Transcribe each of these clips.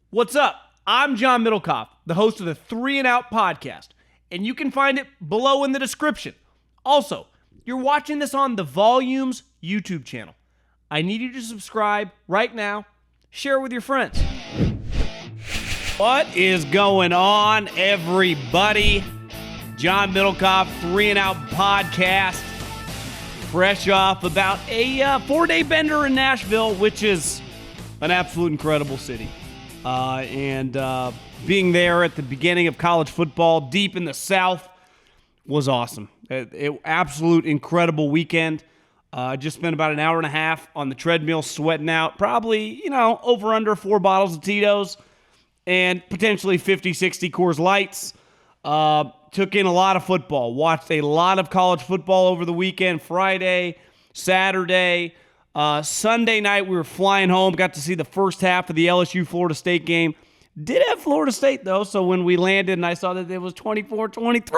What's up? I'm John Middlekauff, the host of the 3 and Out podcast, and you can find it below in the description. Also, you're watching this on the Volumes YouTube channel. I need you to subscribe right now. Share it with your friends. What is going on, everybody? John Middlekauff, 3 and Out podcast. Fresh off about a 4-day bender in Nashville, which is an absolute incredible city. Being there at the beginning of college football, deep in the South, was awesome. Absolute incredible weekend. Just spent about an hour and a half on the treadmill sweating out probably, over under 4 bottles of Tito's and potentially 50, 60 Coors Lights. Took in a lot of football. Watched a lot of college football over the weekend, Friday, Saturday. Sunday night, we were flying home, got to see the first half of the LSU-Florida State game. Did have Florida State, though, so when we landed and I saw that it was 24-23,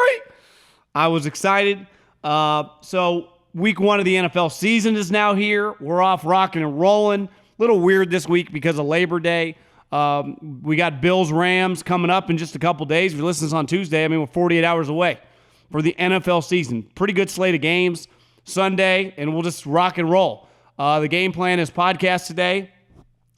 I was excited. So week 1 of the NFL season is now here. We're off rocking and rolling. A little weird this week because of Labor Day. We got Bills-Rams coming up in just a couple days. If you listen to this on Tuesday, we're 48 hours away for the NFL season. Pretty good slate of games Sunday, and we'll just rock and roll. The game plan is podcast today.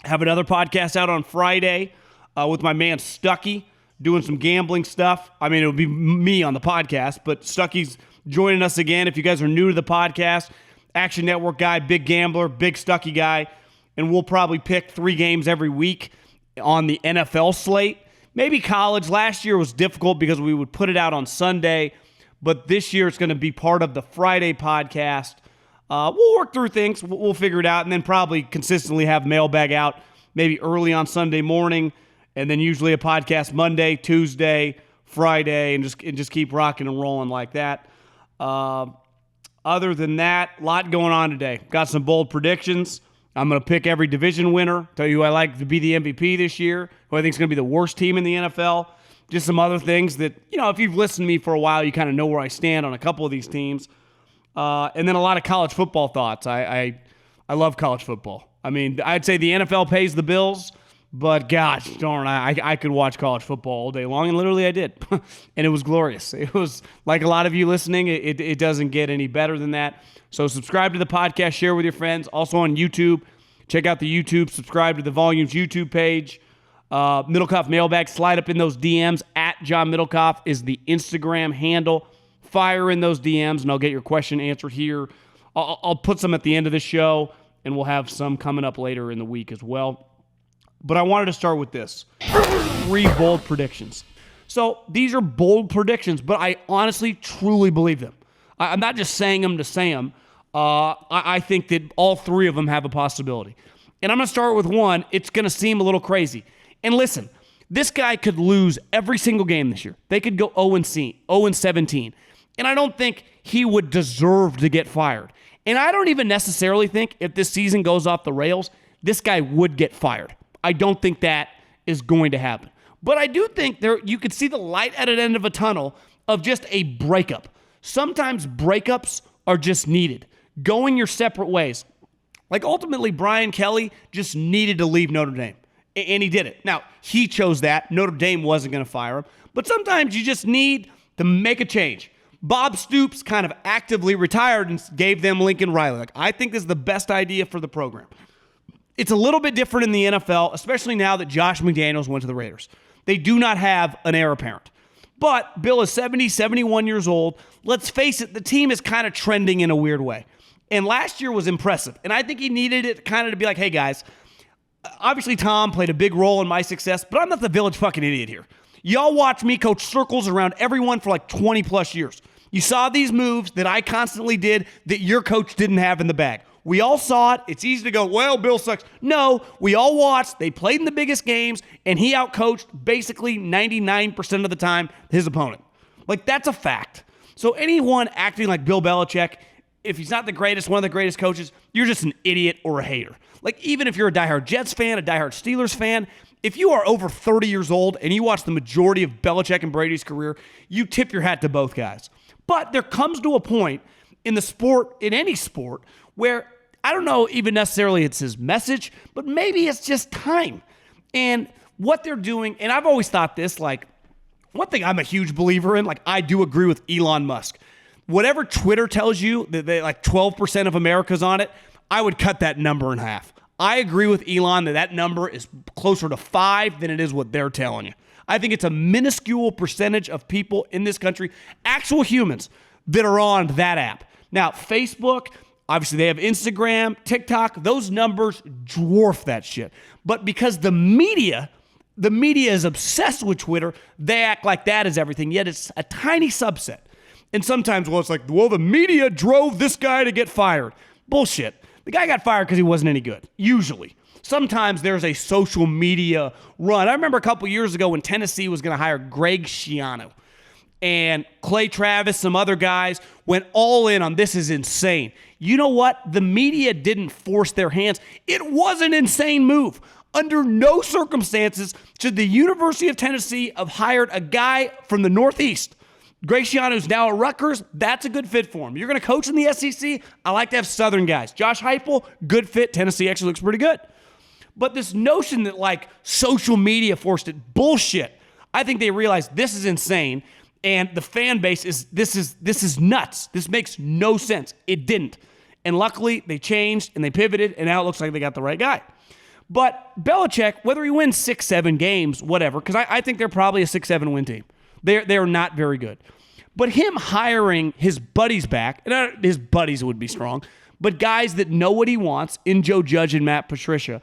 Have another podcast out on Friday with my man Stuckey doing some gambling stuff. It'll be me on the podcast, but Stuckey's joining us again. If you guys are new to the podcast, Action Network guy, big gambler, big Stuckey guy, and we'll probably pick 3 games every week on the NFL slate. Maybe college. Last year was difficult because we would put it out on Sunday, but this year it's going to be part of the Friday podcast. We'll work through things. We'll figure it out, and then probably consistently have mailbag out maybe early on Sunday morning, and then usually a podcast Monday, Tuesday, Friday, and just keep rocking and rolling like that. Other than that, a lot going on today. Got some bold predictions. I'm going to pick every division winner, tell you who I like to be the MVP this year, who I think is going to be the worst team in the NFL. Just some other things that, if you've listened to me for a while, you kind of know where I stand on a couple of these teams. And then a lot of college football thoughts. I love college football. I'd say the NFL pays the bills, but gosh darn, I could watch college football all day long, and literally I did. And it was glorious. It was like a lot of you listening, it doesn't get any better than that. So subscribe to the podcast, share with your friends. Also on YouTube, check out the YouTube, subscribe to the Volumes YouTube page. Middlekauff Mailbag, slide up in those DMs. At John Middlekauff is the Instagram handle. Fire in those DMs, and I'll get your question answered here. I'll put some at the end of the show, and we'll have some coming up later in the week as well. But I wanted to start with this. 3 bold predictions. So these are bold predictions, but I honestly, truly believe them. I'm not just saying them to say them. I think that all 3 of them have a possibility. And I'm going to start with one. It's going to seem a little crazy. And listen, this guy could lose every single game this year. They could go 0-17. And I don't think he would deserve to get fired. And I don't even necessarily think if this season goes off the rails, this guy would get fired. I don't think that is going to happen. But I do think you could see the light at an end of a tunnel of just a breakup. Sometimes breakups are just needed. Going your separate ways. Like ultimately, Brian Kelly just needed to leave Notre Dame. And he did it. Now, he chose that. Notre Dame wasn't going to fire him. But sometimes you just need to make a change. Bob Stoops kind of actively retired and gave them Lincoln Riley. I think this is the best idea for the program. It's a little bit different in the NFL, especially now that Josh McDaniels went to the Raiders. They do not have an heir apparent. But Bill is 70, 71 years old. Let's face it, the team is kind of trending in a weird way. And last year was impressive. And I think he needed it kind of to be like, hey, guys, obviously Tom played a big role in my success, but I'm not the village fucking idiot here. Y'all watch me coach circles around everyone for like 20-plus years. You saw these moves that I constantly did that your coach didn't have in the bag. We all saw it. It's easy to go, well, Bill sucks. No, we all watched. They played in the biggest games, and he outcoached basically 99% of the time his opponent. That's a fact. So anyone acting like Bill Belichick, if he's not the greatest, one of the greatest coaches, you're just an idiot or a hater. Even if you're a diehard Jets fan, a diehard Steelers fan, if you are over 30 years old and you watch the majority of Belichick and Brady's career, you tip your hat to both guys. But there comes to a point in the sport, in any sport, where I don't know even necessarily it's his message, but maybe it's just time. And what they're doing, and I've always thought this, like, one thing I'm a huge believer in, like, I do agree with Elon Musk. Whatever Twitter tells you that they like 12% of America's on it, I would cut that number in half. I agree with Elon that number is closer to 5 than it is what they're telling you. I think it's a minuscule percentage of people in this country, actual humans, that are on that app. Now, Facebook, obviously they have Instagram, TikTok, those numbers dwarf that shit. But because the media is obsessed with Twitter, they act like that is everything, yet it's a tiny subset. And sometimes, it's like, the media drove this guy to get fired. Bullshit. The guy got fired because he wasn't any good, usually. Sometimes there's a social media run. I remember a couple years ago when Tennessee was going to hire Greg Schiano. And Clay Travis, some other guys, went all in on this is insane. You know what? The media didn't force their hands. It was an insane move. Under no circumstances should the University of Tennessee have hired a guy from the Northeast. Greg Schiano's now at Rutgers. That's a good fit for him. You're going to coach in the SEC? I like to have Southern guys. Josh Heupel, good fit. Tennessee actually looks pretty good. But this notion that, like, social media forced it, bullshit. I think they realized this is insane, and the fan base this is nuts. This makes no sense. It didn't. And luckily, they changed, and they pivoted, and now it looks like they got the right guy. But Belichick, whether he wins 6-7 games, whatever, because I think they're probably a 6-7 win team. They're not very good. But him hiring his buddies back, and his buddies would be strong, but guys that know what he wants in Joe Judge and Matt Patricia,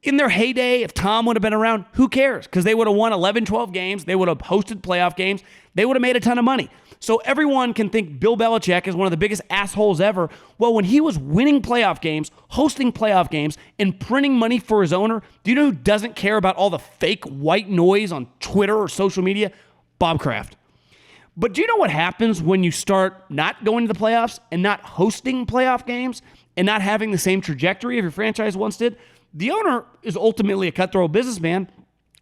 in their heyday, if Tom would have been around, who cares? Because they would have won 11, 12 games. They would have hosted playoff games. They would have made a ton of money. So everyone can think Bill Belichick is one of the biggest assholes ever. Well, when he was winning playoff games, hosting playoff games, and printing money for his owner, do you know who doesn't care about all the fake white noise on Twitter or social media? Bob Kraft. But do you know what happens when you start not going to the playoffs and not hosting playoff games and not having the same trajectory of your franchise once did? The owner is ultimately a cutthroat businessman,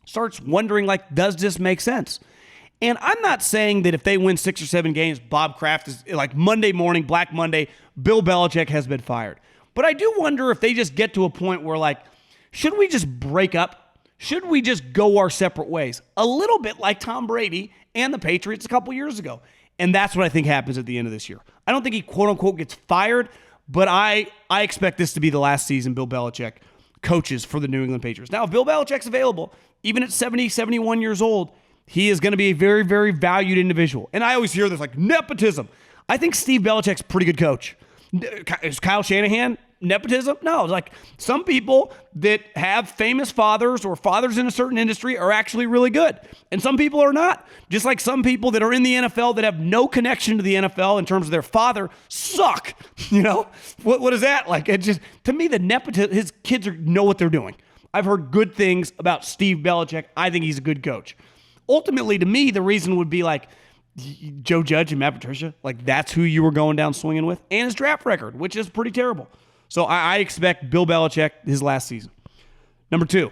starts wondering, like, does this make sense? And I'm not saying that if they win 6 or 7 games, Bob Kraft is like Monday morning, Black Monday, Bill Belichick has been fired. But I do wonder if they just get to a point where, like, should we just break up? Should we just go our separate ways? A little bit like Tom Brady and the Patriots a couple years ago. And that's what I think happens at the end of this year. I don't think he, quote-unquote, gets fired, but I expect this to be the last season Bill Belichick coaches for the New England Patriots. Now, if Bill Belichick's available, even at 70, 71 years old, he is going to be a very, very valued individual. And I always hear this, like, nepotism. I think Steve Belichick's a pretty good coach. Is Kyle Shanahan nepotism? No. Like, some people that have famous fathers or fathers in a certain industry are actually really good. And some people are not. Just like some people that are in the NFL that have no connection to the NFL in terms of their father suck. You know? What is that? Like, it just, to me, the nepotism, his kids know what they're doing. I've heard good things about Steve Belichick. I think he's a good coach. Ultimately, to me, the reason would be like Joe Judge and Matt Patricia. Like, that's who you were going down swinging with. And his draft record, which is pretty terrible. So I expect Bill Belichick his last season. Number 2,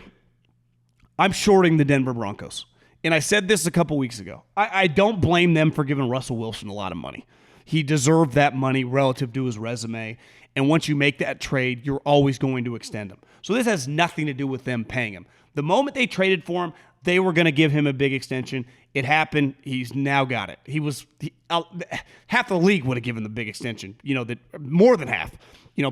I'm shorting the Denver Broncos. And I said this a couple weeks ago. I don't blame them for giving Russell Wilson a lot of money. He deserved that money relative to his resume. And once you make that trade, you're always going to extend him. So this has nothing to do with them paying him. The moment they traded for him, they were going to give him a big extension. It happened. He's now got it. Half the league would have given the big extension. You know, that more than half. You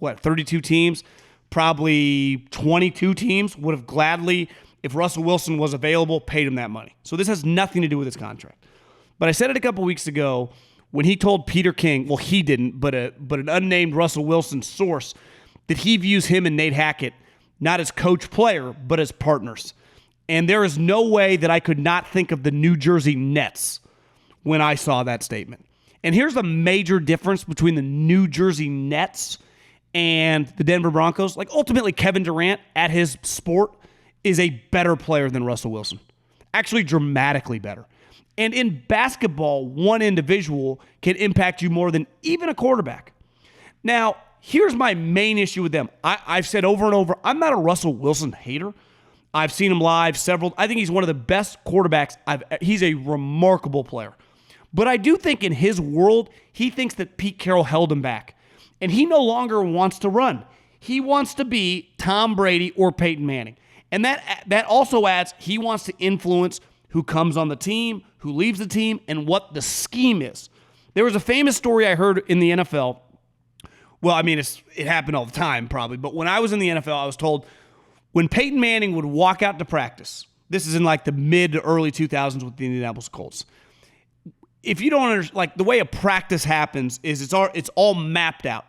know, 32 teams, probably 22 teams would have gladly, if Russell Wilson was available, paid him that money. So this has nothing to do with his contract. But I said it a couple weeks ago when he told Peter King, well, he didn't, but an unnamed Russell Wilson source, that he views him and Nate Hackett not as coach-player, but as partners. And there is no way that I could not think of the New Jersey Nets when I saw that statement. And here's the major difference between the New Jersey Nets and the Denver Broncos. Like, ultimately, Kevin Durant at his sport is a better player than Russell Wilson. Actually, dramatically better. And in basketball, one individual can impact you more than even a quarterback. Now, here's my main issue with them. I've said over and over, I'm not a Russell Wilson hater. I've seen him live several. I think he's one of the best quarterbacks. He's a remarkable player. But I do think in his world, he thinks that Pete Carroll held him back. And he no longer wants to run. He wants to be Tom Brady or Peyton Manning. And that also adds he wants to influence who comes on the team, who leaves the team, and what the scheme is. There was a famous story I heard in the NFL. Well, I mean, it happened all the time probably, but when I was in the NFL, I was told when Peyton Manning would walk out to practice, this is in like the mid to early 2000s with the Indianapolis Colts. If you don't understand, like the way a practice happens is it's all mapped out.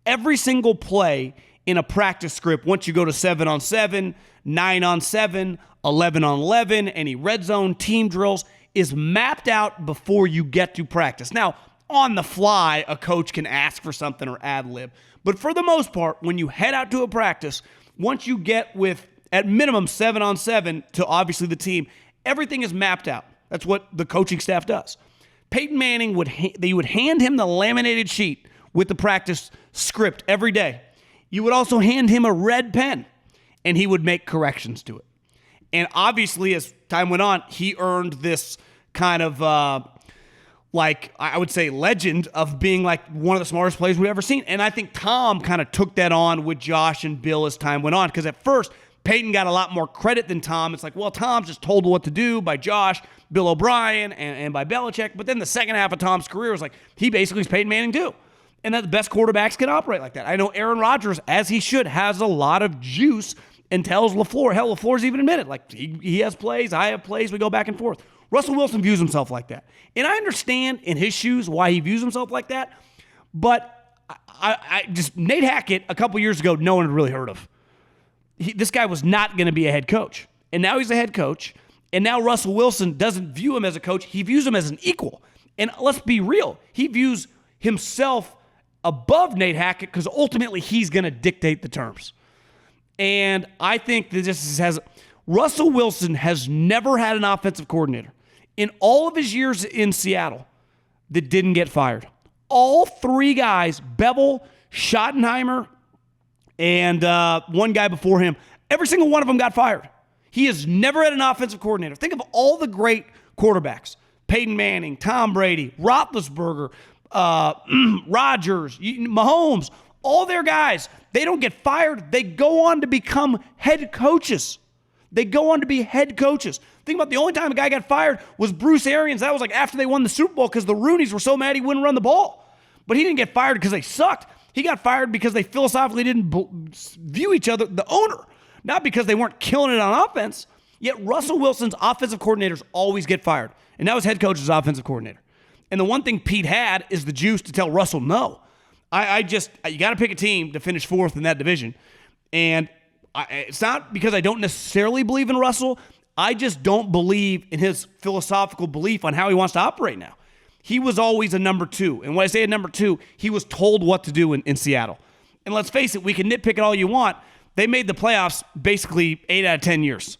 Every single play in a practice script, once you go to 7-on-7, 9-on-7, 11-on-11, any red zone team drills, is mapped out before you get to practice. Now, on the fly, a coach can ask for something or ad-lib. But for the most part, when you head out to a practice, once you get with, at minimum, 7-on-7 to obviously the team, everything is mapped out. That's what the coaching staff does. Peyton Manning would hand him the laminated sheet with the practice script every day. You would also hand him a red pen, and he would make corrections to it. And obviously, as time went on, he earned this kind of, like, I would say, legend of being like one of the smartest players we've ever seen. And I think Tom kind of took that on with Josh and Bill as time went on. Because at first, Peyton got a lot more credit than Tom. It's like, well, Tom's just told what to do by Josh, Bill O'Brien, and by Belichick. But then the second half of Tom's career was like, he basically is Peyton Manning too. And that the best quarterbacks can operate like that. I know Aaron Rodgers, as he should, has a lot of juice and tells LaFleur. Hell, LaFleur's even admitted, like, he has plays, I have plays, we go back and forth. Russell Wilson views himself like that. And I understand in his shoes why he views himself like that, but I just, Nate Hackett, a couple years ago, no one had really heard of. This guy was not going to be a head coach. And now he's a head coach. And now Russell Wilson doesn't view him as a coach. He views him as an equal. And let's be real. He views himself above Nate Hackett because ultimately he's going to dictate the terms. And I think that Russell Wilson has never had an offensive coordinator in all of his years in Seattle that didn't get fired. All three guys, Bevel, Schottenheimer, and one guy before him, every single one of them got fired. He has never had an offensive coordinator. Think of all the great quarterbacks. Peyton Manning, Tom Brady, Roethlisberger, Rodgers, Mahomes, all their guys, they don't get fired. They go on to become head coaches. Think about the only time a guy got fired was Bruce Arians. That was like after they won the Super Bowl because the Rooneys were so mad he wouldn't run the ball. But he didn't get fired because they sucked. He got fired because they philosophically didn't view each other, the owner, not because they weren't killing it on offense. Yet Russell Wilson's offensive coordinators always get fired. And now his head coach is offensive coordinator. And the one thing Pete had is the juice to tell Russell no. You got to pick a team to finish fourth in that division. And it's not because I don't necessarily believe in Russell. I just don't believe in his philosophical belief on how he wants to operate now. He was always a number two. And when I say a number two, he was told what to do in Seattle. And let's face it, we can nitpick it all you want. They made the playoffs basically 8 out of 10 years.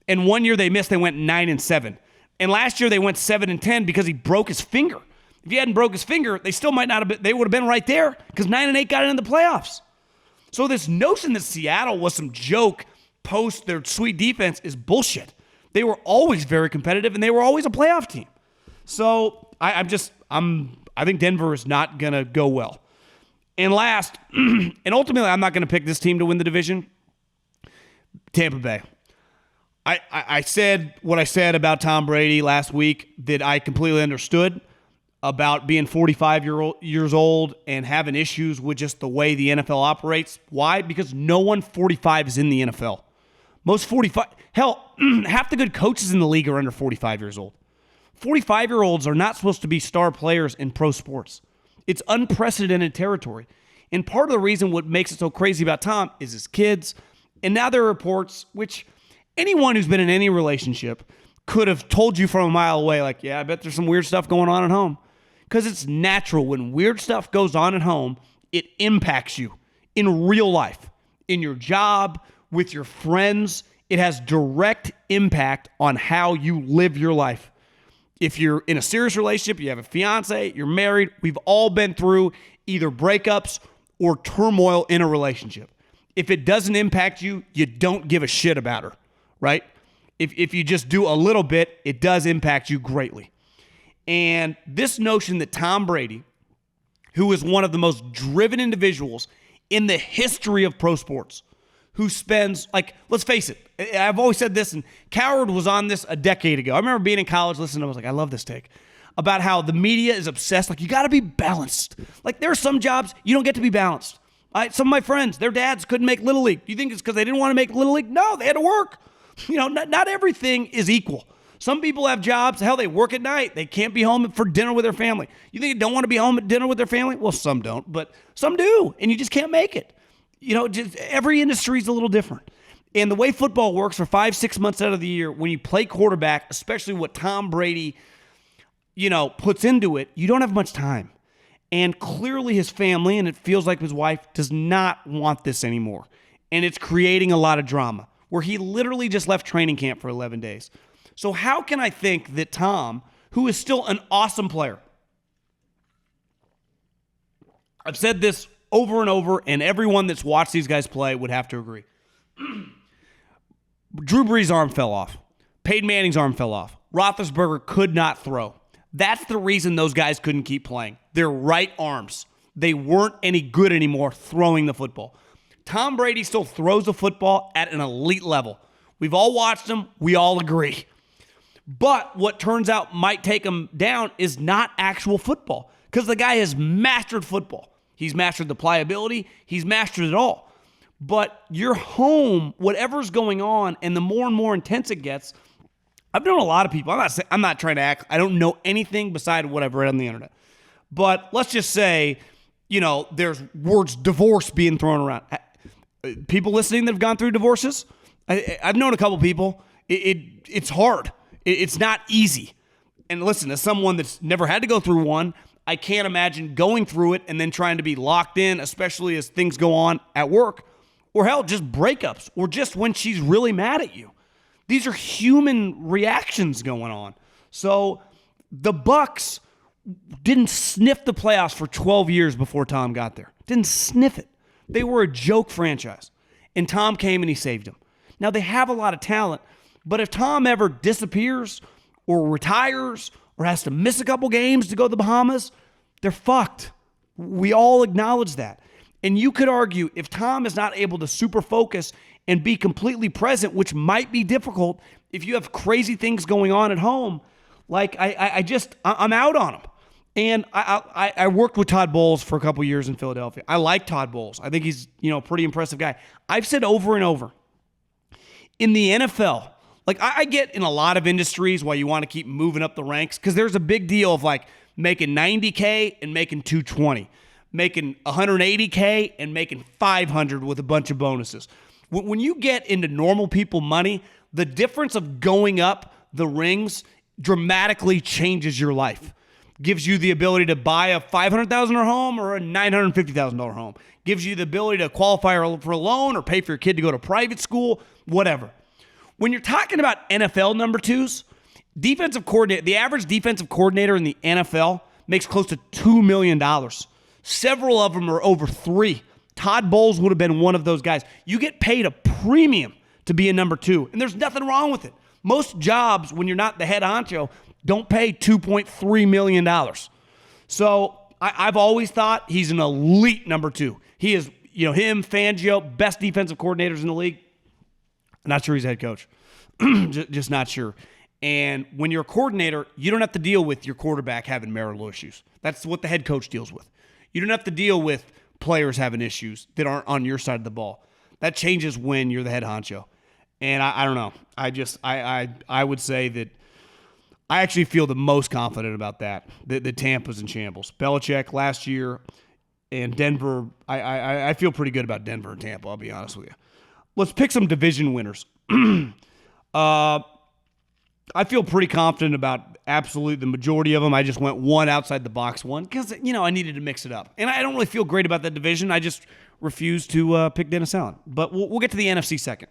And one year they missed, they went 9-7. And last year they went 7-10 because he broke his finger. If he hadn't broke his finger, they still might not have been, they would have been right there because 9-8 got into the playoffs. So this notion that Seattle was some joke post their sweet defense is bullshit. They were always very competitive and they were always a playoff team. So I think Denver is not going to go well. And last, and ultimately I'm not going to pick this team to win the division, Tampa Bay. I said what I said about Tom Brady last week that I completely understood about being 45 years old and having issues with just the way the NFL operates. Why? Because no one 45 is in the NFL. Most 45, hell, half the good coaches in the league are under 45 years old. 45-year-olds are not supposed to be star players in pro sports. It's unprecedented territory. And part of the reason what makes it so crazy about Tom is his kids. And now there are reports, which anyone who's been in any relationship could have told you from a mile away, like, yeah, I bet there's some weird stuff going on at home. Because it's natural. When weird stuff goes on at home, it impacts you in real life, in your job, with your friends. It has direct impact on how you live your life. If you're in a serious relationship, you have a fiance, you're married, we've all been through either breakups or turmoil in a relationship. If it doesn't impact you, you don't give a shit about her, right? If you just do a little bit, it does impact you greatly. And this notion that Tom Brady, who is one of the most driven individuals in the history of pro sports, who spends, like, let's face it, I've always said this, and Coward was on this a decade ago. I remember being in college listening, I was like, I love this take, about how the media is obsessed. Like, you got to be balanced. Like, there are some jobs you don't get to be balanced. Some of my friends, their dads couldn't make Little League. Do you think it's because they didn't want to make Little League? No, they had to work. Not everything is equal. Some people have jobs, hell, they work at night. They can't be home for dinner with their family. You think they don't want to be home at dinner with their family? Well, some don't, but some do, and you just can't make it. Just every industry is a little different. And the way football works for 5-6 months out of the year, when you play quarterback, especially what Tom Brady, puts into it, you don't have much time. And clearly his family, and it feels like his wife, does not want this anymore. And it's creating a lot of drama, where he literally just left training camp for 11 days. So how can I think that Tom, who is still an awesome player, I've said this over and over, and everyone that's watched these guys play would have to agree. Drew Brees' arm fell off. Peyton Manning's arm fell off. Roethlisberger could not throw. That's the reason those guys couldn't keep playing. Their right arms. They weren't any good anymore throwing the football. Tom Brady still throws the football at an elite level. We've all watched him. We all agree. But what turns out might take him down is not actual football, because the guy has mastered football. He's mastered the pliability. He's mastered it all. But you're home, whatever's going on, and the more and more intense it gets. I've known a lot of people. I'm not trying to act. I don't know anything beside what I've read on the internet. But let's just say, there's words divorce being thrown around. People listening that have gone through divorces, I've known a couple people. It's hard. It's not easy. And listen, as someone that's never had to go through one, I can't imagine going through it and then trying to be locked in, especially as things go on at work, or hell, just breakups, or just when she's really mad at you. These are human reactions going on. So the Bucs didn't sniff the playoffs for 12 years before Tom got there. Didn't sniff it. They were a joke franchise. And Tom came and he saved them. Now, they have a lot of talent, but if Tom ever disappears or retires or has to miss a couple games to go to the Bahamas, they're fucked. We all acknowledge that. And you could argue if Tom is not able to super focus and be completely present, which might be difficult if you have crazy things going on at home, like I'm out on him. And I worked with Todd Bowles for a couple years in Philadelphia. I like Todd Bowles. I think he's a pretty impressive guy. I've said over and over, in the NFL, like I get in a lot of industries why you want to keep moving up the ranks, because there's a big deal of like making $90K and making $220, making $180K and making $500 with a bunch of bonuses. When you get into normal people money, the difference of going up the rings dramatically changes your life. Gives you the ability to buy a $500,000 home or a $950,000 home. Gives you the ability to qualify for a loan or pay for your kid to go to private school, whatever. When you're talking about NFL number twos, defensive coordinator, the average defensive coordinator in the NFL makes close to $2 million. Several of them are over $3 million. Todd Bowles would have been one of those guys. You get paid a premium to be a number two, and there's nothing wrong with it. Most jobs, when you're not the head honcho, don't pay $2.3 million. So I've always thought he's an elite number two. He is, him, Fangio, best defensive coordinators in the league. I'm not sure he's a head coach. just not sure. And when you're a coordinator, you don't have to deal with your quarterback having marital issues. That's what the head coach deals with. You don't have to deal with players having issues that aren't on your side of the ball. That changes when you're the head honcho. And I don't know. I would say that I actually feel the most confident about that. The Tampa's in shambles. Belichick last year and Denver. I feel pretty good about Denver and Tampa, I'll be honest with you. Let's pick some division winners. I feel pretty confident about absolutely the majority of them. I just went one outside the box one because, I needed to mix it up. And I don't really feel great about that division. I just refuse to pick Dennis Allen. But we'll get to the NFC second.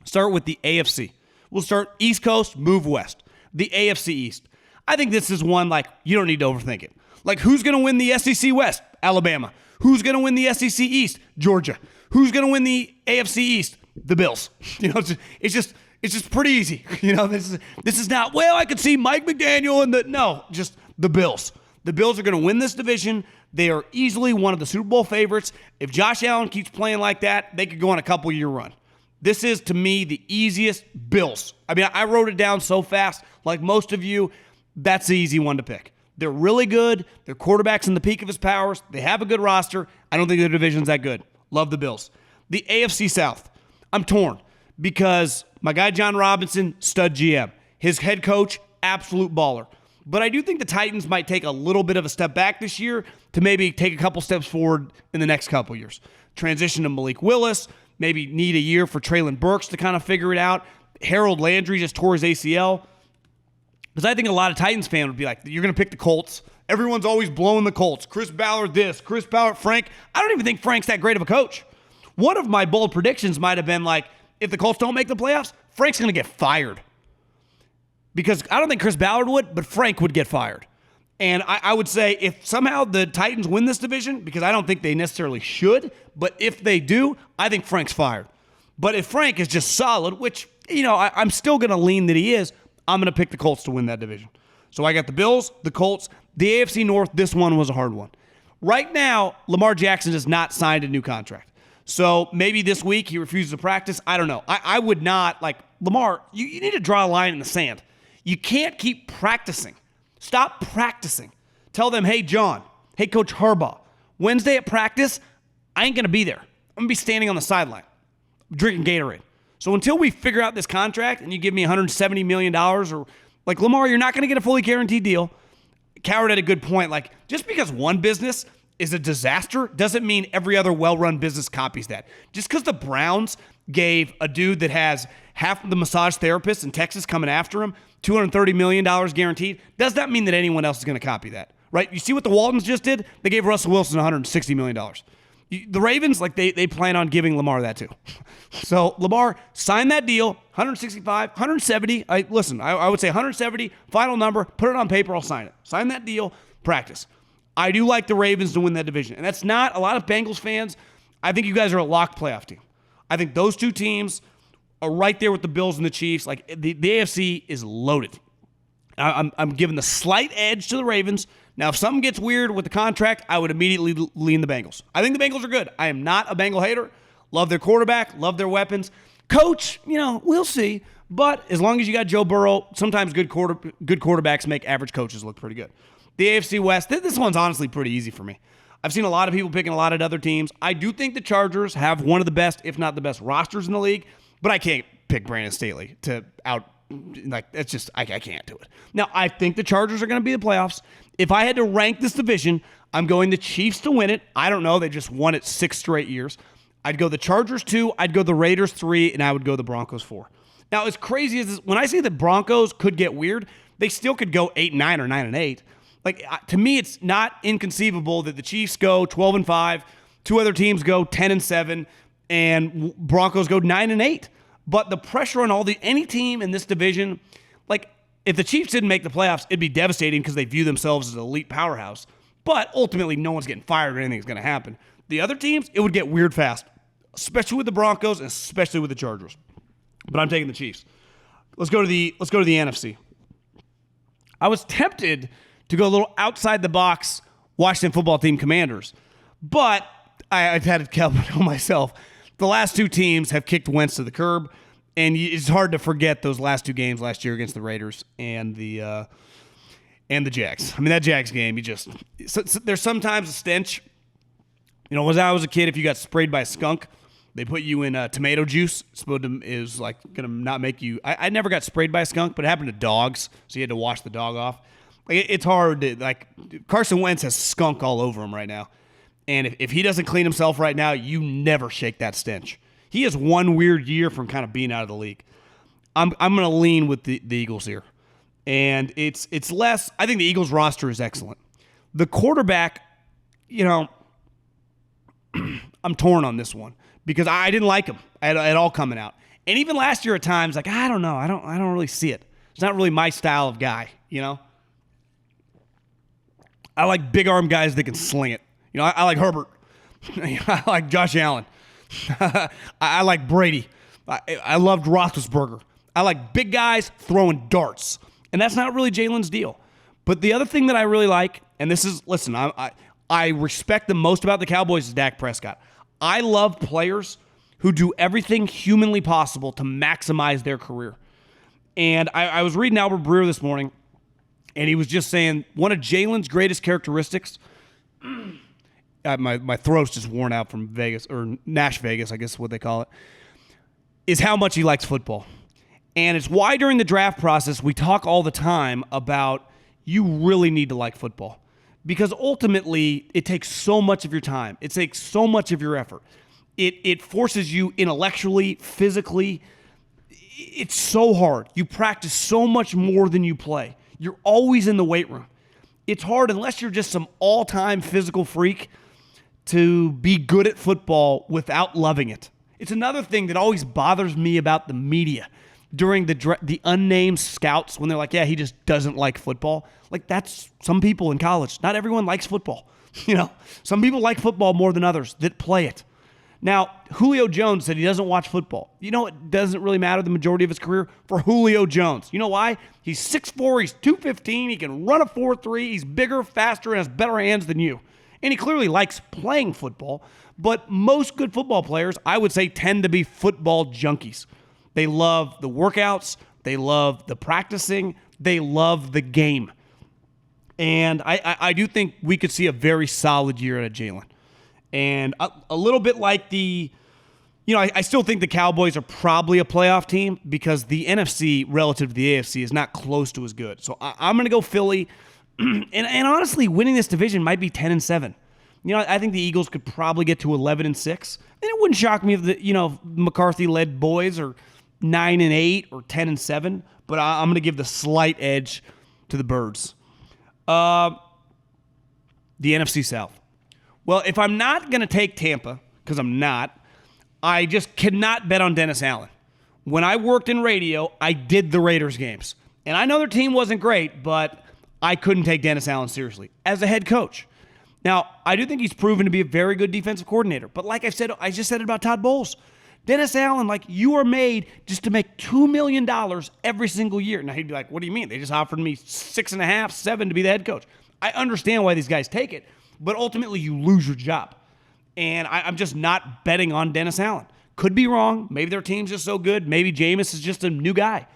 Start with the AFC. We'll start East Coast, move west. The AFC East. I think this is one, you don't need to overthink it. Who's going to win the SEC West? Alabama. Who's going to win the SEC East? Georgia. Who's going to win the AFC East? The Bills. It's just pretty easy. This is not, I could see Mike McDaniel just the Bills. The Bills are going to win this division. They are easily one of the Super Bowl favorites. If Josh Allen keeps playing like that, they could go on a couple-year run. This is, to me, the easiest. Bills. I mean, I wrote it down so fast. Like most of you, that's the easy one to pick. They're really good. Their quarterback's in the peak of his powers. They have a good roster. I don't think their division's that good. Love the Bills. The AFC South, I'm torn because my guy John Robinson, stud GM. His head coach, absolute baller. But I do think the Titans might take a little bit of a step back this year to maybe take a couple steps forward in the next couple years. Transition to Malik Willis, maybe need a year for Traylon Burks to kind of figure it out. Harold Landry just tore his ACL. Because I think a lot of Titans fans would be like, you're going to pick the Colts. Everyone's always blowing the Colts. Chris Ballard this, Chris Ballard, Frank. I don't even think Frank's that great of a coach. One of my bold predictions might have been like, if the Colts don't make the playoffs, Frank's going to get fired. Because I don't think Chris Ballard would, but Frank would get fired. And I would say if somehow the Titans win this division, because I don't think they necessarily should, but if they do, I think Frank's fired. But if Frank is just solid, which, I'm still going to lean that he is, I'm going to pick the Colts to win that division. So I got the Bills, the Colts, the AFC North. This one was a hard one. Right now, Lamar Jackson has not signed a new contract. So maybe this week he refuses to practice. I don't know. I would not, Lamar, you need to draw a line in the sand. You can't keep practicing. Stop practicing. Tell them, hey, John, hey, Coach Harbaugh, Wednesday at practice, I ain't going to be there. I'm going to be standing on the sideline drinking Gatorade. So until we figure out this contract and you give me $170 million or Lamar, you're not going to get a fully guaranteed deal. Coward had a good point. Just because one business is a disaster doesn't mean every other well-run business copies that. Just because the Browns gave a dude that has half of the massage therapists in Texas coming after him $230 million guaranteed does not mean that anyone else is going to copy that, right? You see what the Waltons just did? They gave Russell Wilson $160 million. The Ravens, they plan on giving Lamar that too. So Lamar, sign that deal, 165, 170. I would say 170, final number, put it on paper, I'll sign it. Sign that deal, practice. I do like the Ravens to win that division. And that's not a lot of Bengals fans. I think you guys are a locked playoff team. I think those two teams are right there with the Bills and the Chiefs. The AFC is loaded. I'm giving the slight edge to the Ravens. Now, if something gets weird with the contract, I would immediately lean the Bengals. I think the Bengals are good. I am not a Bengal hater. Love their quarterback. Love their weapons. Coach, we'll see. But as long as you got Joe Burrow, sometimes good quarterbacks make average coaches look pretty good. The AFC West, this one's honestly pretty easy for me. I've seen a lot of people picking a lot of other teams. I do think the Chargers have one of the best, if not the best, rosters in the league. But I can't pick Brandon Staley to out. It's just, I can't do it. Now, I think the Chargers are going to be the playoffs. If I had to rank this division, I'm going the Chiefs to win it. I don't know. They just won it 6 straight years. I'd go the Chargers 2. I'd go the Raiders 3. And I would go the Broncos 4. Now, as crazy as this, when I say the Broncos could get weird, they still could go 8-9 or 9-8. To me, it's not inconceivable that the Chiefs go 12-5, 2 other teams go 10-7, and Broncos go 9-8. But the pressure on any team in this division, if the Chiefs didn't make the playoffs, it'd be devastating because they view themselves as an elite powerhouse. But ultimately, no one's getting fired or anything's going to happen. The other teams, it would get weird fast, especially with the Broncos and especially with the Chargers. But I'm taking the Chiefs. Let's go to the NFC. I was tempted to go a little outside the box Washington football team Commanders, but I had to tell myself the last 2 teams have kicked Wentz to the curb, and it's hard to forget those last 2 games last year against the Raiders and the Jags. I mean, that Jags game, there's sometimes a stench. When I was a kid, if you got sprayed by a skunk, they put you in tomato juice. Is going to not make you. I never got sprayed by a skunk, but it happened to dogs, so you had to wash the dog off. It's hard to Carson Wentz has skunk all over him right now. And if he doesn't clean himself right now, you never shake that stench. He has one weird year from kind of being out of the league. I'm going to lean with the Eagles here. And it's less, I think the Eagles roster is excellent. The quarterback, I'm torn on this one because I didn't like him at all coming out. And even last year at times, I don't know. I don't really see it. It's not really my style of guy, I like big arm guys that can sling it. I like Herbert. I like Josh Allen. I like Brady. I loved Roethlisberger. I like big guys throwing darts. And that's not really Jalen's deal. But the other thing that I really like, and this is, listen, I I respect the most about the Cowboys is Dak Prescott. I love players who do everything humanly possible to maximize their career. And I was reading Albert Breer this morning, and he was just saying one of Jalen's greatest characteristics, my throat's just worn out from Vegas, or Nash Vegas, I guess is what they call it, is how much he likes football. And it's why during the draft process we talk all the time about you really need to like football. Because ultimately, it takes so much of your time. It takes so much of your effort. It forces you intellectually, physically. It's so hard. You practice so much more than you play. You're always in the weight room. It's hard unless you're just some all-time physical freak to be good at football without loving it. It's another thing that always bothers me about the media during the unnamed scouts when they're like, yeah, he just doesn't like football. Like, that's some people in college. Not everyone likes football. Some people like football more than others that play it. Now, Julio Jones said he doesn't watch football. It doesn't really matter the majority of his career for Julio Jones. You know why? He's 6'4", he's 215, he can run a 4.3, he's bigger, faster, and has better hands than you. And he clearly likes playing football, but most good football players, I would say, tend to be football junkies. They love the workouts, they love the practicing, they love the game. And I do think we could see a very solid year out of Jalen. And a little bit like I still think the Cowboys are probably a playoff team because the NFC relative to the AFC is not close to as good. So I'm going to go Philly. and honestly, winning this division might be 10-7. I think the Eagles could probably get to 11-6. And it wouldn't shock me if the McCarthy-led boys are 9-8 or 10-7. But I'm going to give the slight edge to the Birds. The NFC South. Well, if I'm not going to take Tampa, because I'm not, I just cannot bet on Dennis Allen. When I worked in radio, I did the Raiders games. And I know their team wasn't great, but I couldn't take Dennis Allen seriously as a head coach. Now, I do think he's proven to be a very good defensive coordinator. But like I just said it about Todd Bowles. Dennis Allen, you are made just to make $2 million every single year. Now, he'd be like, what do you mean? They just offered me 6.5, $7 to be the head coach. I understand why these guys take it. But ultimately, you lose your job. And I'm just not betting on Dennis Allen. Could be wrong. Maybe their team's just so good. Maybe Jameis is just a new guy.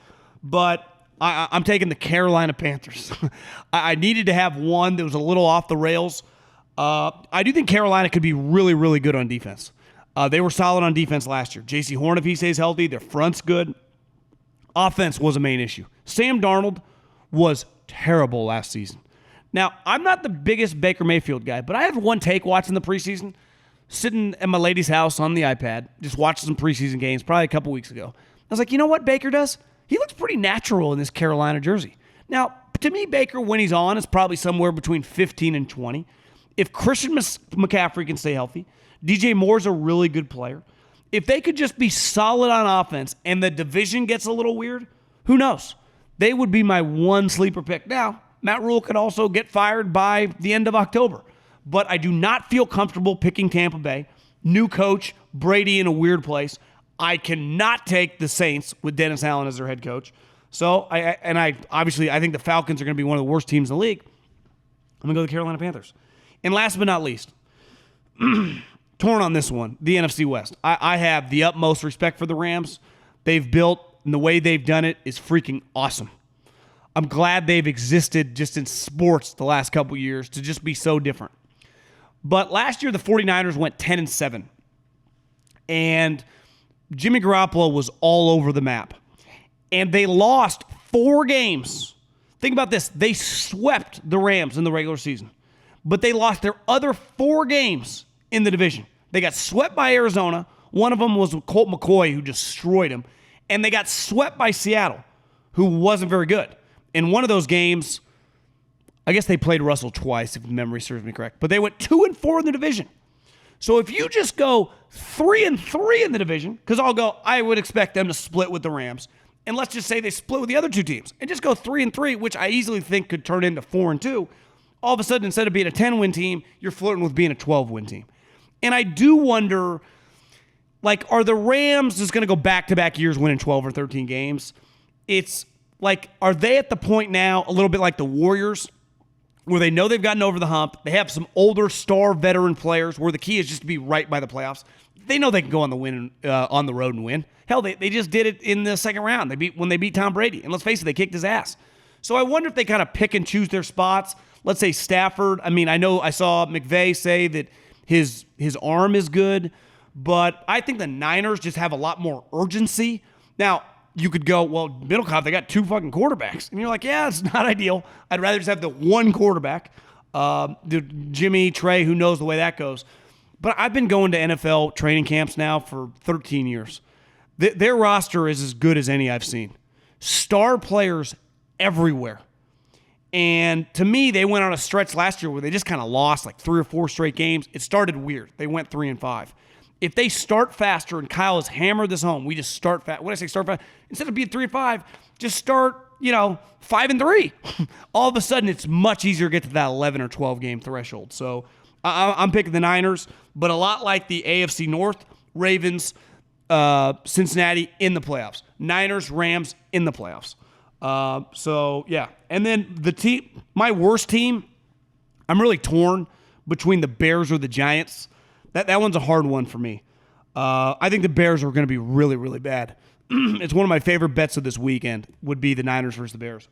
But I'm taking the Carolina Panthers. I needed to have one that was a little off the rails. I do think Carolina could be really, really good on defense. They were solid on defense last year. J.C. Horn, if he stays healthy, their front's good. Offense was a main issue. Sam Darnold was terrible last season. Now, I'm not the biggest Baker Mayfield guy, but I had one take watching the preseason, sitting at my lady's house on the iPad, just watching some preseason games probably a couple weeks ago. I was like, you know what Baker does? He looks pretty natural in this Carolina jersey. Now, to me, Baker, when he's on, is probably somewhere between 15 and 20. If Christian McCaffrey can stay healthy, DJ Moore's a really good player. If they could just be solid on offense and the division gets a little weird, who knows? They would be my one sleeper pick. Now, Matt Rule could also get fired by the end of October. But I do not feel comfortable picking Tampa Bay. New coach, Brady in a weird place. I cannot take the Saints with Dennis Allen as their head coach. So, I obviously think the Falcons are going to be one of the worst teams in the league. I'm going to go to the Carolina Panthers. And last but not least, torn on this one, the NFC West. I have the utmost respect for the Rams. They've built, and the way they've done it is freaking awesome. I'm glad they've existed just in sports the last couple years to just be so different. But last year, the 49ers went 10-7. And Jimmy Garoppolo was all over the map. And they lost 4 games. Think about this. They swept the Rams in the regular season. But they lost their other 4 games in the division. They got swept by Arizona. One of them was Colt McCoy, who destroyed him. And they got swept by Seattle, who wasn't very good. In one of those games, I guess they played Russell twice, if memory serves me correct. But they went 2-4 in the division. So if you just go 3-3 in the division, because I would expect them to split with the Rams. And let's just say they split with the other 2 teams and just go 3-3, which I easily think could turn into 4-2. All of a sudden, instead of being a 10-win team, you're flirting with being a 12-win team. And I do wonder, are the Rams just going to go back-to-back years winning 12 or 13 games? It's are they at the point now, a little bit like the Warriors, where they know they've gotten over the hump. They have some older star veteran players where the key is just to be right by the playoffs. They know they can go on the road and win. Hell, they just did it in the second round. When they beat Tom Brady. And let's face it, they kicked his ass. So I wonder if they kind of pick and choose their spots. Let's say Stafford. I mean, I know I saw McVay say that his arm is good, but I think the Niners just have a lot more urgency. Now, you could go, well, Middlekauff, they got 2 fucking quarterbacks. And you're like, yeah, it's not ideal. I'd rather just have the one quarterback. Jimmy, Trey, who knows the way that goes. But I've been going to NFL training camps now for 13 years. Their roster is as good as any I've seen. Star players everywhere. And to me, they went on a stretch last year where they just kind of lost like 3 or 4 straight games. It started weird. They went 3-5. If they start faster, and Kyle has hammered this home, we just start fast. When I say start fast, instead of being 3-5, just start, 5-3. All of a sudden, it's much easier to get to that 11 or 12 game threshold. So I'm picking the Niners, but a lot like the AFC North, Ravens, Cincinnati in the playoffs. Niners, Rams in the playoffs. So, yeah. And then my worst team, I'm really torn between the Bears or the Giants. That one's a hard one for me. I think the Bears are going to be really, really bad. It's one of my favorite bets of this weekend would be the Niners versus the Bears.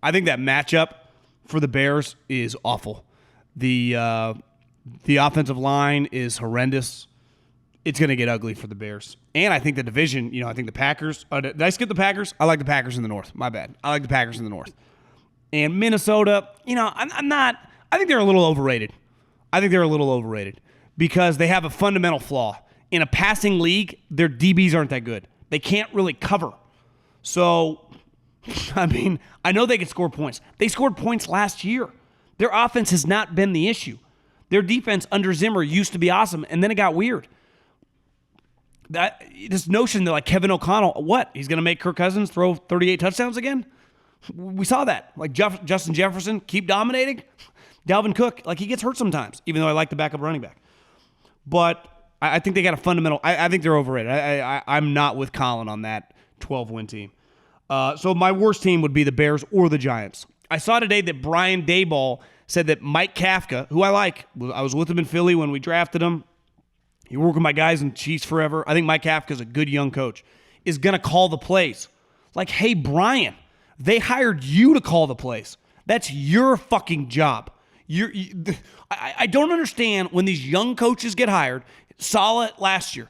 I think that matchup for the Bears is awful. The offensive line is horrendous. It's going to get ugly for the Bears. And I think the division, I think the Packers. Did I skip the Packers? I like the Packers in the North. My bad. I like the Packers in the North. And Minnesota, I'm not. I think they're a little overrated. Because they have a fundamental flaw. In a passing league, their DBs aren't that good. They can't really cover. So, I know they can score points. They scored points last year. Their offense has not been the issue. Their defense under Zimmer used to be awesome, and then it got weird. This notion that like Kevin O'Connell, he's going to make Kirk Cousins throw 38 touchdowns again? We saw that. Like Justin Jefferson, keep dominating. Dalvin Cook, he gets hurt sometimes, even though I like the backup running back. But I think they got a fundamental. I think they're overrated. I'm not with Colin on that 12-win team. So my worst team would be the Bears or the Giants. I saw today that Brian Daboll said that Mike Kafka, who I like, I was with him in Philly when we drafted him. He worked with my guys in Chiefs forever. I think Mike Kafka is a good young coach. Is going to call the plays. Like, hey, Brian, they hired you to call the plays. That's your fucking job. I don't understand when these young coaches get hired. Saleh last year,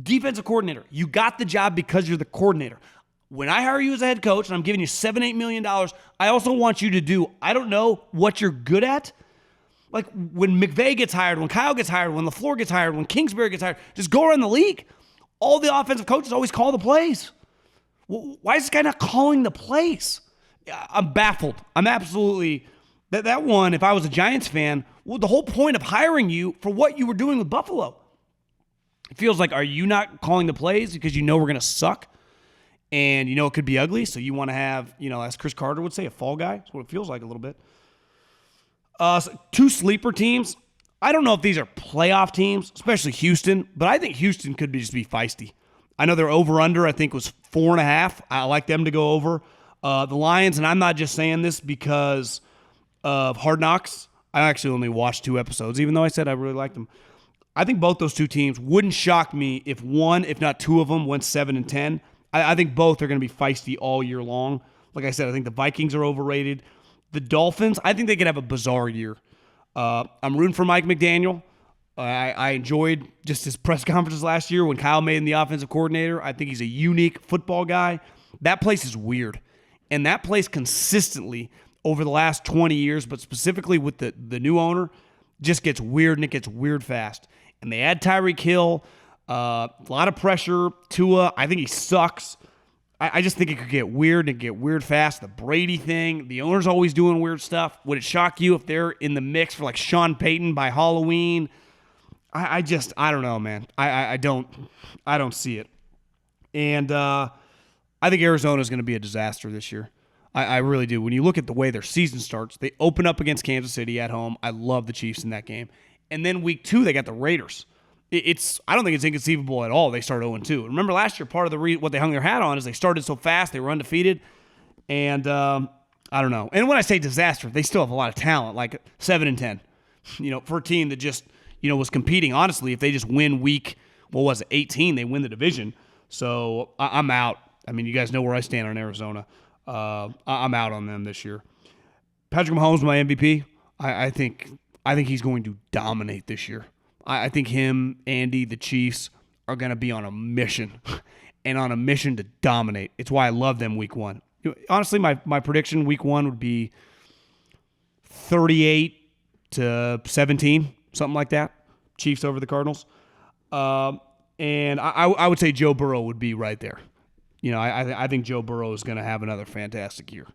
defensive coordinator. You got the job because you're the coordinator. When I hire you as a head coach and I'm giving you $7-8 million, I also want you to do, I don't know what you're good at. Like when McVay gets hired, when Kyle gets hired, when LaFleur gets hired, when Kingsbury gets hired, just go around the league. All the offensive coaches always call the plays. Why is this guy not calling the plays? I'm baffled. I'm absolutely... That one, if I was a Giants fan, the whole point of hiring you for what you were doing with Buffalo. It feels like, are you not calling the plays because you know we're going to suck and you know it could be ugly, so you want to have, as Chris Carter would say, a fall guy? That's what it feels like a little bit. So 2 sleeper teams. I don't know if these are playoff teams, especially Houston, but I think Houston could just be feisty. I know their over-under, I think, was 4.5. I like them to go over. The Lions, and I'm not just saying this because of Hard Knocks. I actually only watched 2 episodes, even though I said I really liked them. I think both those 2 teams wouldn't shock me if one, if not 2 of them, went 7-10. I think both are going to be feisty all year long. Like I said, I think the Vikings are overrated. The Dolphins, I think they could have a bizarre year. I'm rooting for Mike McDaniel. I enjoyed just his press conferences last year when Kyle made him the offensive coordinator. I think he's a unique football guy. That place is weird. And that place consistently over the last 20 years, but specifically with the new owner, just gets weird, and it gets weird fast. And they add Tyreek Hill, a lot of pressure. Tua, I think he sucks. I just think it could get weird and get weird fast. The Brady thing, the owner's always doing weird stuff. Would it shock you if they're in the mix for like Sean Payton by Halloween? I don't know, man. I don't see it. And I think Arizona's going to be a disaster this year. I really do. When you look at the way their season starts, they open up against Kansas City at home. I love the Chiefs in that game. And then week 2, they got the Raiders. I don't think it's inconceivable at all they start 0-2. Remember last year, part of what they hung their hat on is they started so fast, they were undefeated. And I don't know. And when I say disaster, they still have a lot of talent, like 7-10. For a team that just, was competing. Honestly, if they just win week, 18, they win the division. So I'm out. I mean, you guys know where I stand on Arizona. I'm out on them this year. Patrick Mahomes, my MVP. I think he's going to dominate this year. I think him, Andy, the Chiefs are going to be on a mission, and on a mission to dominate. It's why I love them week 1. Honestly, my prediction week 1 would be 38-17, something like that. Chiefs over the Cardinals. And I would say Joe Burrow would be right there. I think Joe Burrow is going to have another fantastic year.